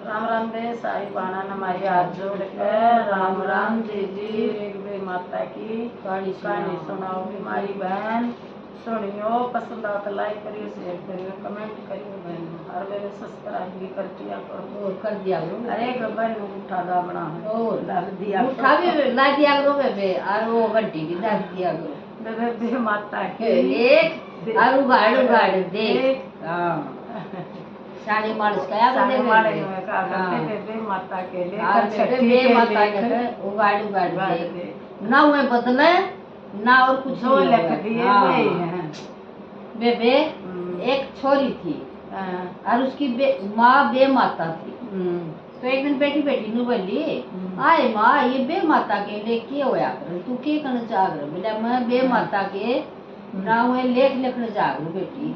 राम राम बे साई बाणा हमारी हाथ जोड़ कर राम राम जी एक बे माता की कहानी सुनाओ हमारी बहन सुनियो पसंद आता लाइक करियो शेयर करियो कमेंट करियो बहन और वे सब्सक्राइब भी कर दिया करो और कर दिया करो अरे गब्बर ने उठा दाबना है और डाल दिया उठा भी ला दिया करो बे और वो घंटी भी डाल दिया करो बे माता की एक और उगाड़ देख हां सारे मानस का सारे माड़े में का करते बे माता के लेकर छठी बे के माता लेकर के उगाड़ दे ना हुए बदले ना और कुछ जो लिख दिए वही हैं बेबे एक छोरी थी और उसकी माँ बे माता थी तो एक दिन बैठी बैठी नु बोली आए माँ ये बे माता के लिए के होया कर तू के करना चाह रहा बोले मैं बे माता के ना हुए लेख लिखने जा रही बेटी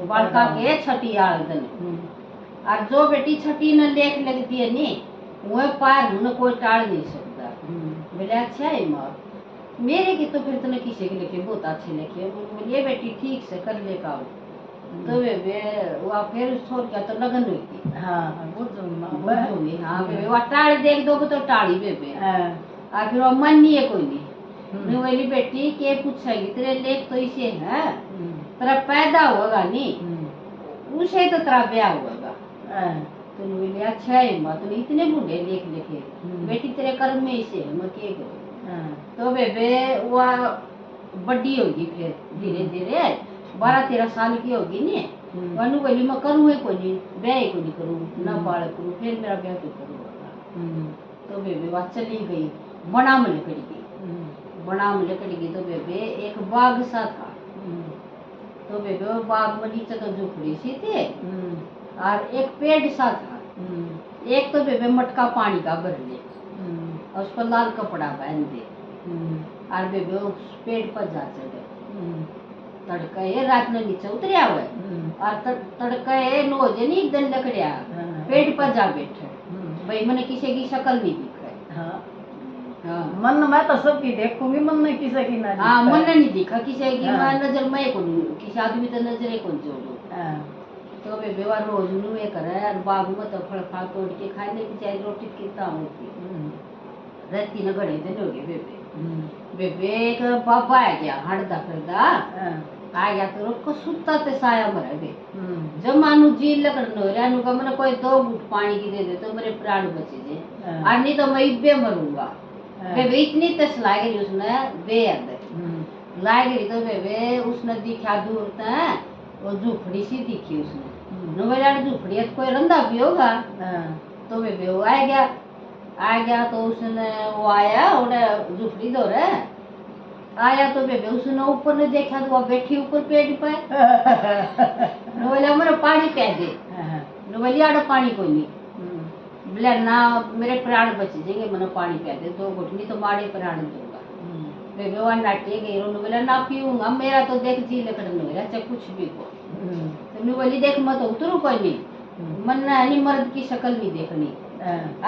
बालका के छठी आल दिन और जो बेटी छठी न लेख लगती है नी वो पार न कोई टाल नहीं सकता बोले अच्छा है माँ मेरे की तो फिर तने किसी के लिखे बहुत अच्छे लिखे बोलिए बेटी ठीक से कर ले का तो वे वो फिर छोड़ के तो लगन हुई थी हाँ बुझोगी हाँ वे वो टाल देख दो तो टाली बेबे और फिर वो मन नहीं है कोई नहीं मैं बोली बेटी के पूछेगी तेरे लेख तो इसे है तेरा पैदा होगा नहीं उसे तो तेरा ब्याह होगा तो बोली अच्छा है माँ तुम इतने बूढ़े लेख लिखे बेटी तेरे कर्म में इसे है मैं के करूँ तो बेबे वो बड़ी होगी फिर धीरे धीरे 12-13 साल की होगी नी वनु बोली मैं करूँ को नहीं ब्याह को नहीं करूँ ना बाल करूँ फिर मेरा ब्याह तो करूँगा तो बेबे वह चली गई बना में लकड़ी गई बना में लकड़ी गई तो बेबे एक बाग सा था तो बेबे वो बाग में नीचे तो झोपड़ी सी थे और एक पेड़ सा था एक तो बेबे मटका पानी का भर ले और उस पर लाल कपड़ा पहन दे और बेबे उस पेड़ पर जा चढ़े तड़का ये रात में नीचे उतरिया हुआ और तड़का ये नोजे नहीं एक दिन लकड़िया पेड़ पर जा बैठे भाई मैंने किसी की शक्ल नहीं दिखा हाँ मन मैं तो सबकी देखूंगी मन में किसी की ना हाँ मन नहीं दिखा किसी की मैं नजर मैं को किसी आदमी तो नजर को जोड़ू तो वे बेवा रोज नु ये करे और बाग में तो फल फल तोड़ के खाए ले बेचारी रोटी कितना होती रहती न घड़े दिन हो गए बेबे एक बाबा आ गया हड़दा करदा आ गया तो रोको सुत्ता ते साया मरे बे जमानु जी लकड़ नो रानु का मैंने कोई 2 घूंट पानी की दे दे तो मेरे प्राण बचे जे और नहीं तो मैं इब्बे मरूंगा बेबे इतनी तस लागे उसने बेद लागे तो बेबे उसने दिखा दूर तक वो झोपड़ी सी दिखी उसने नोवेलाड़ झोपड़ी है कोई रंधा भी होगा तो बेबे वो आ गया तो उसने वो आया और झोपड़ी दो रे आया तो बेबे उसने ऊपर ने देखा तो वो बैठी ऊपर पेड़ पे नोवेला मेरे पानी पै दे नोवेली आड़ा पानी कोई नहीं बोले ना मेरे प्राण बच जाएंगे मैंने पानी पै दे 2 घुटनी तो मारे प्राण दूंगा बेबे वो नाटे गई रोने बोला ना पीऊंगा मेरा तो देख जी लकड़ नहीं चाहे कुछ भी हो तो मैं बोली देख मत उतरू कोई नहीं मन नहीं मर्द की शक्ल नहीं देखनी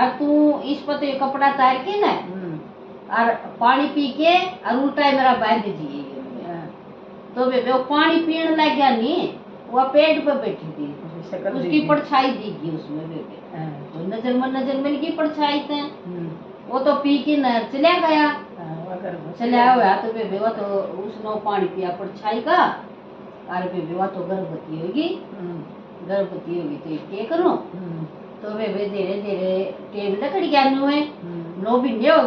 और तू इस पर तो कपड़ा तार के ना और पानी पी के और उल्टा मेरा बांध दिए तो बेबे वो पानी पीने लग गया नहीं वो पेड़ पे बैठी थी उसकी परछाई दिख गई उसमें बेबे तो नजर में की परछाई थे वो तो पी के नहर चला गया चला हुआ तो बेबे वो तो उसने पानी पिया परछाई का और बेबे वो तो गर्भवती होगी तो क्या करूं तो बेबे धीरे धीरे टेम लकड़ी गया नु है 9 महीने हो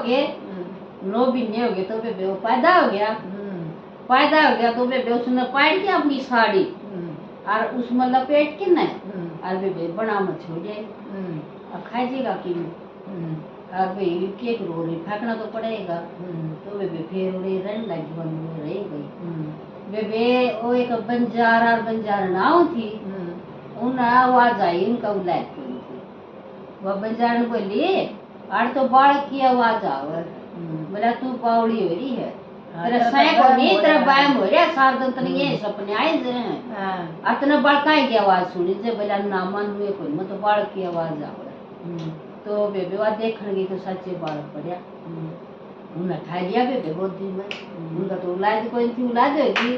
गए तो बेबे वो पैदा हो गया तो बेबे उसने पाड़ के अपनी साड़ी और उसमें लपेट के न और बेबे बना मत छोड़े अब खाएगा कि और भाई केक रो रही फेंकना तो पड़ेगा तो बेबे फिर उड़े रहने लगी बंद रह गई बेबे वो एक बंजार नाव थी उन आवाज आई उनका उलाद थी वो बंजार बोली आड़ तो बाढ़ की आवाज आवे बोला तू पावड़ी हो रही है तेरा सय को नहीं तेरा बायम हो रहा सार दिन तने ये सपने आए जे अतने बड़काई की आवाज सुनी जे बोला ना मन हुए कोई मत तो बाढ़ की आवाज आवे तो बेबे वा देखण गई तो सच्चे बाढ़ पड़या उन्हें खा लिया बेबे गोदी में उनका तो औलाद कोई थी औलाद होगी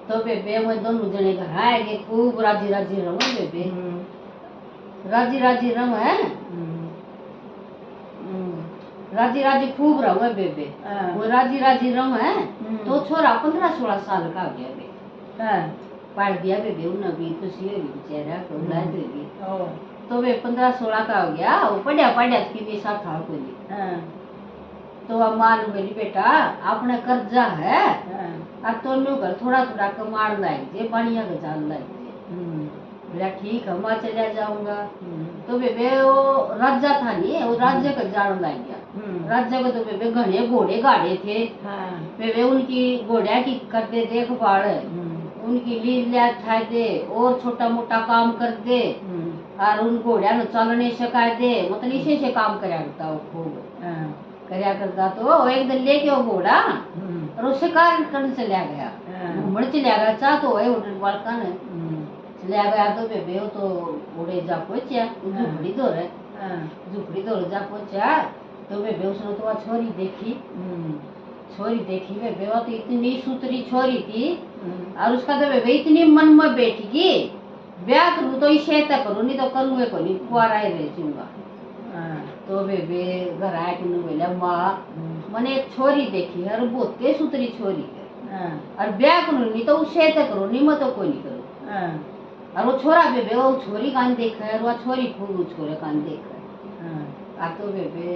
तो बेबे वो दोनों जने घर आए गए खूब राजी रहो बेबे राजी राजी रंग है, राजी राजी खूब रंग है बेबे। वो राजी राजी रंग है तो छोरा 15-16 साल का हो गया बे। पाल दिया बेबे उन्हें भी, खुशी होगी बेचारा को ला देगी। तो वे 15-16 का हो गया, वो पढ़िया पढ़िया की भी साथ था कोई। तो अब मान मेरी बेटा अपने कर्जा है और तो नु कर थोड़ा थोड़ा कमाड़ लाग जे, बढ़िया का जान लाग जे। बोला ठीक है मैं चला जाऊंगा। तो बेबे वो राजा था नहीं, वो राज्य का जान लग गया। राज्य को तो बेबे घने घोड़े गाड़े थे। बेबे उनकी घोड़िया की करते देखभाल, उनकी लीला था दे और छोटा मोटा काम कर दे और उन घोड़िया ने चलने सिखा दे, मतलब इसे से काम करया करता वो खूब करया करता। तो एक दिन लेके वो घोड़ा और उसे शिकार करने चला गया, घूमने चला गया। चाह तो वही होटल बालका ने चला गया। तो बेबे वो तो घोड़े जा पहुंचा झुपड़ी दौड़, झुपड़ी दौड़ जा पहुंचा। तो बेबे उसने तो छोरी देखी, छोरी देखी बेबे वो तो इतनी सुतरी छोरी थी और उसका तो बेबे इतनी मन में बैठ गई, ब्याह करूँ तो इसे तक करूँ नहीं तो करूँगा को नहीं, कुआरा ही रह जाऊंगा। तो बेबे घर आया कि बोला माँ मैंने एक छोरी देखी है और बहुत तेज सुतरी छोरी है और ब्याह करूँ नहीं तो उसे तक करूँ नहीं मैं तो कोई नहीं करूँ। और वो छोरा बेबे वो छोरी कान देखा है और वो छोरी खूब छोरे कान देखा है। तो बेबे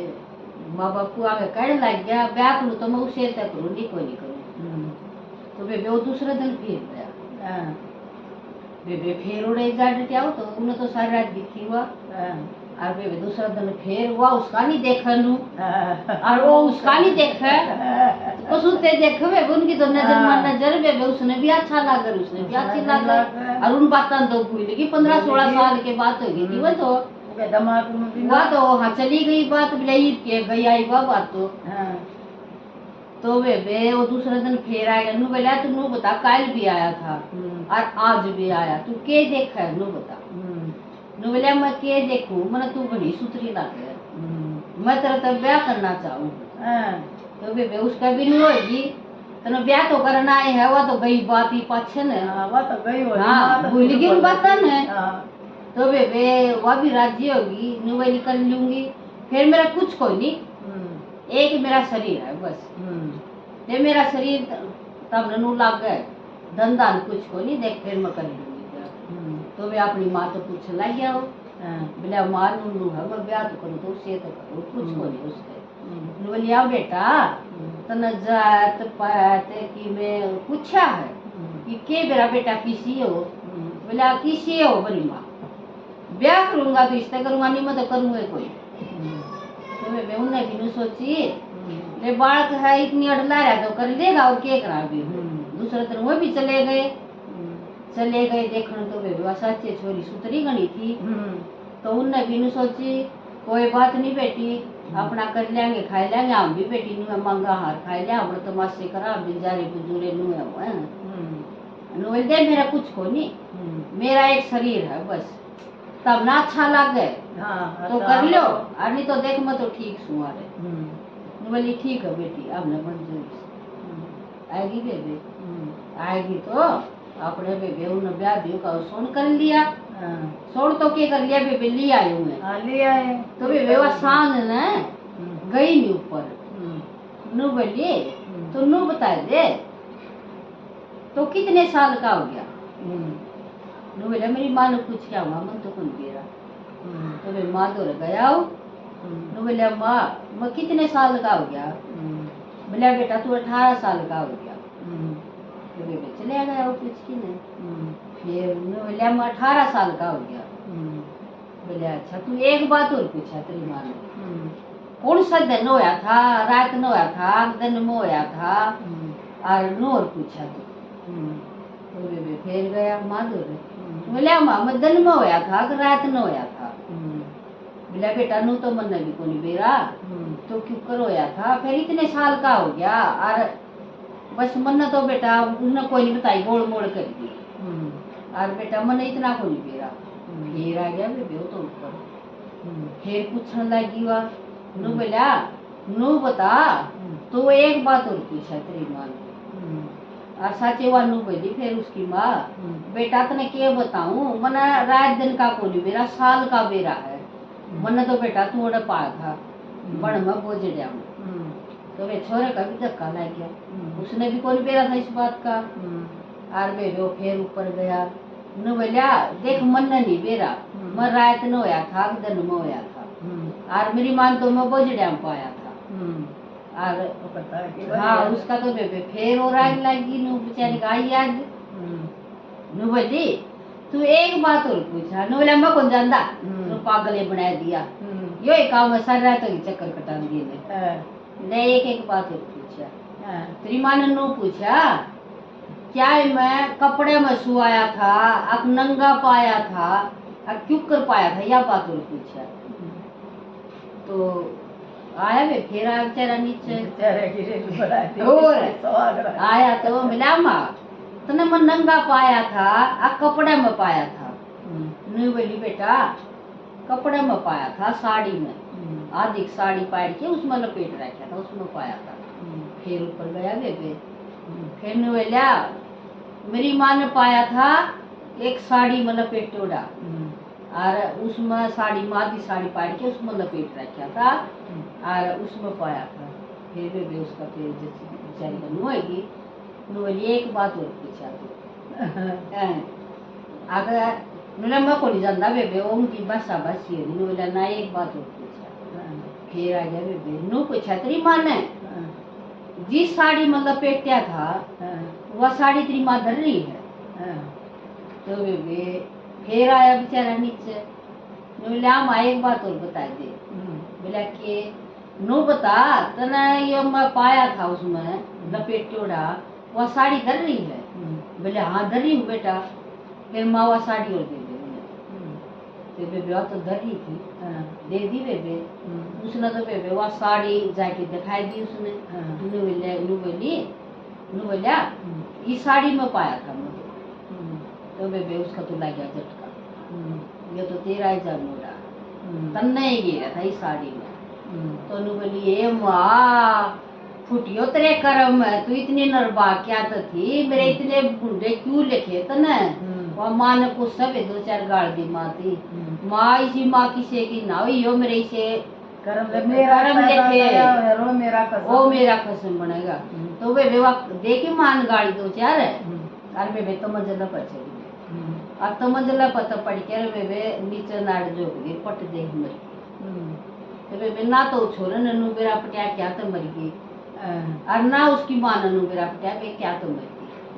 माँ बाप को आगे कहने लग गया ब्याह करूँ तो मैं उसे तक करूँ नहीं कोई नहीं करूँ। तो बेबे वो दूसरे दिन फिर गया। बेबे फिर उड़े जा डटिया तो उन्हें तो सारी रात दिखी हुआ। और बेबे दूसरा दिन फिर हुआ उसका नहीं देखा नू और वो उसका नहीं देखा तो सुनते देखे बेबे उनकी तो नजर में नजर बेबे उसने भी अच्छा लगा, उसने भी अच्छी लगा और उन बातों तो भूल गई। 15-16 साल के बात हो गई थी वो तो दिमाग में वो तो हाँ चली गई बात, बिलाई के गई आई वह बात तो बेबे वो दूसरे दिन फिर आएगा नू बोला तू नू बता कल भी आया था और आज भी आया तू के देखा है नू बता। नू बोला मैं के देखूं मैंने तू बड़ी सुतरी लगे मैं तेरा तो ब्याह करना चाहूँ। तो बेबे उसका भी नहीं होगी तो ब्याह तो करना आए है वो तो गई बात ही पाछे ने वो तो गई हो भूल गई बात है। तो बेबे वह भी राजी होगी नू वही कर लूंगी फिर मेरा कुछ कोई नहीं, एक मेरा शरीर है बस ते मेरा शरीर तब नू लाग गए धंधा कुछ को नहीं देख फिर मैं कर लूंगी। तो वे अपनी माँ तो पूछ लग गया हो बोला माँ नू है मैं ब्याह तो करूँ तो उससे तो करूँ कुछ को नहीं उससे। बोलिया बेटा तने जात पात की मैं पूछा है कि के मेरा बेटा किसी हो। बोला किसी हो बड़ी माँ ब्याह करूंगा तो इससे करूंगा नहीं मैं तो करूंगा कोई। तो वे उन्हें भी सोची ले बालक है इतनी अड़ला रहा तो कर लेगा और क्या करा भी। दूसरे दिन वो भी चले गए देखने तो वे सच्चे छोरी सुतरी गणी थी। तो उन्हें भी सोची कोई बात नहीं बेटी अपना कर लेंगे खाई लेंगे हम भी बेटी नु मंगा हार खाई ले हम तो मस्ती करा बिजारे बुजुरे नु है नु दे मेरा कुछ को नहीं मेरा एक शरीर है बस तब ना अच्छा लगे तो कर लो और नहीं तो देख मैं तो ठीक सुमारे। बोली ठीक है बेटी अब न मंजूर आएगी बेबे आएगी तो अपने बेबे उन्हें ब्याह भी का सोन कर लिया। सोन तो क्या कर लिया बेबे ले आए हुए ले आए। तो बेबे वो सांझ ने गई नहीं ऊपर नू बोली तो नू बता दे तो कितने साल का हो गया। नू बोला मेरी माँ ने कुछ क्या हुआ मन तो कौन बेरा। तो वे माँ दौड़ गया नू बोला माँ मैं कितने साल का हो गया। बोला बेटा तू 18 साल का हो गया। तो बेबे चले गया वो कुछ की नहीं फिर नू बोला मैं 18 साल का हो गया। बोले अच्छा तू एक बात और पूछा तेरी माँ ने कौन सा दिन होया था रात में होया था दिन में होया था और नो और पूछा तो बेबे फिर गया माँ दौड़ बोला माँ मैं दिन में होया था कि रात में होया था। बोला बेटा नू तो मन भी कोनी बेरा तो क्यों कर होया था फिर इतने साल का हो गया और बस मन तो बेटा उन्हें कोई नहीं बताई गोल मोड़ कर दी और बेटा मन इतना को नहीं बेरा। फिर आ गया बेबे तो ऊपर फिर पूछने लगी हुआ नू बोला नू बता तो एक बात और पूछा तेरी माँ ने। और साचे वालू बोली फिर उसकी माँ बेटा तने के बताऊं मना रात दिन का कोनी मेरा साल का बेरा है मना तो बेटा तू ओडे पाया था बड़ में बोझड़िया में तो वे छोरे का भी धक्का लग गया उसने भी कोनी बेरा था इस बात का और वे वो फिर ऊपर गया न बोलिया देख मन नहीं बेरा मैं रात न होया था दिन में होया था और मेरी मान तो मैं बोझड़िया में पाया था और हाँ उसका तो बेबे फिर और आग लगी नु बेचारी गाय आज नु बोली तू एक बात और पूछा नु बोला मैं कौन जानदा तो पागल बना दिया यो एक काम सर रहा तो चक्कर कटा दिए ने एक बात और पूछा तेरी माँ ने नु पूछा क्या मैं कपड़े में सुआया था अब नंगा पाया था अब क्यों कर पाया था या बात और पूछा तो आया वे फिर आया बेचारा नीचे और आया तो मिला माँ तने मैं नंगा पाया था अब कपड़े में पाया था नहीं बोली बेटा कपड़े में पाया था साड़ी में आधी साड़ी पाड़ के उसमें लपेट रखा था उसमें पाया था फिर ऊपर गया बेबे फिर नहीं बोलिया मेरी माँ ने पाया था एक साड़ी में लपेट उड़ा और उसमें साड़ी मादी साड़ी पाड़ के उसमें लपेट रखा था और उसमें पाया था फिर बेबे उसका फिर बेचारी का नुएगी नुएली एक बात और पूछा तो अगर नुला मैं को नहीं जानता बेबे वो उनकी भाषा भाषी है नुला ना एक बात और पूछा फिर आ गया बेबे नु पूछा तेरी माँ ने जिस साड़ी में लपेटा था वह साड़ी तेरी माँ धर रही है तो बेबे फिर आया बेचारा नीचे बोला हम एक बात और बता दे बोला कि नो बता तना ये मैं पाया था उसमें लपेटोड़ा वह साड़ी धर रही है बोले हाँ धर रही हूँ बेटा फिर माँ वह साड़ी और दे तो बेबे वह तो धर रही थी दे दी बेबे उसने तो बेबे वह साड़ी जाके दिखाई दी उसने नु बोलिया इस साड़ी में पाया था मुझे तो बेबे उसका तो लग गया झटका ये तो तेरा ही जानोड़ा तन्ने ही गिरा था इस साड़ी में तो नु बोली ए माँ फुटियो तेरे कर्म है तू इतनी नरबा क्या तो थी मेरे इतने बुढ़े क्यों लिखे तने वह माँ ने कुछ सब दो चार गाड़ दी माँ थी माँ इसी माँ किसे की ना हुई यो मेरे से कर्म लिखे वो मेरा कसम बनेगा तो बेबे देखी मान गाड़ी दो चार और बेबे तो मंजिला पर चली अब तो मंजिला पता पड़ के बेबे नीचे नाड़ जो पट दे मरी तो बेबे ना तो छोरे ने नु बेरा पटिया क्या तो मर गई और ना उसकी माँ ने नु बेरा पटिया पे क्या तो मर गई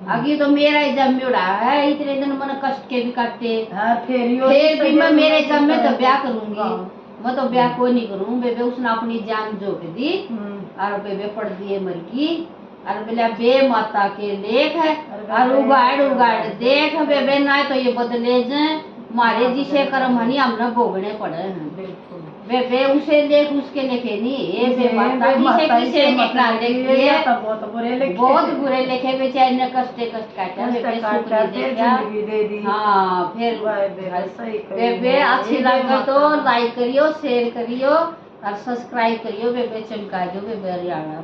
आगे तो मेरा ही जम उड़ा है इतने दिन मैंने कष्ट के भी काटे फिर भी मैं मेरे जम में तो ब्याह करूंगी मैं तो ब्याह कोई नहीं करूँ बेबे उसने अपनी जान जोक दी और बेबे पड़ दिए मर गई और बोला बे माता के लेख है और उगाड़ उगाड़ देख बेबे ना तो ये बदले जाए मारे जिसे कर्म हनी हमने भोगने पड़े हैं बेबे उसे देख उसके लिखे नहीं ये बे माता जिसे किसे लिखना लिखिए बहुत बुरे लिखे बेचारे ने कष्ट काटा बेबे सुख नहीं देखा हाँ फिर बेबे अच्छी लगे तो लाइक करियो शेयर करियो और सब्सक्राइब करियो बेबे चमका दो बेबे हरियाणा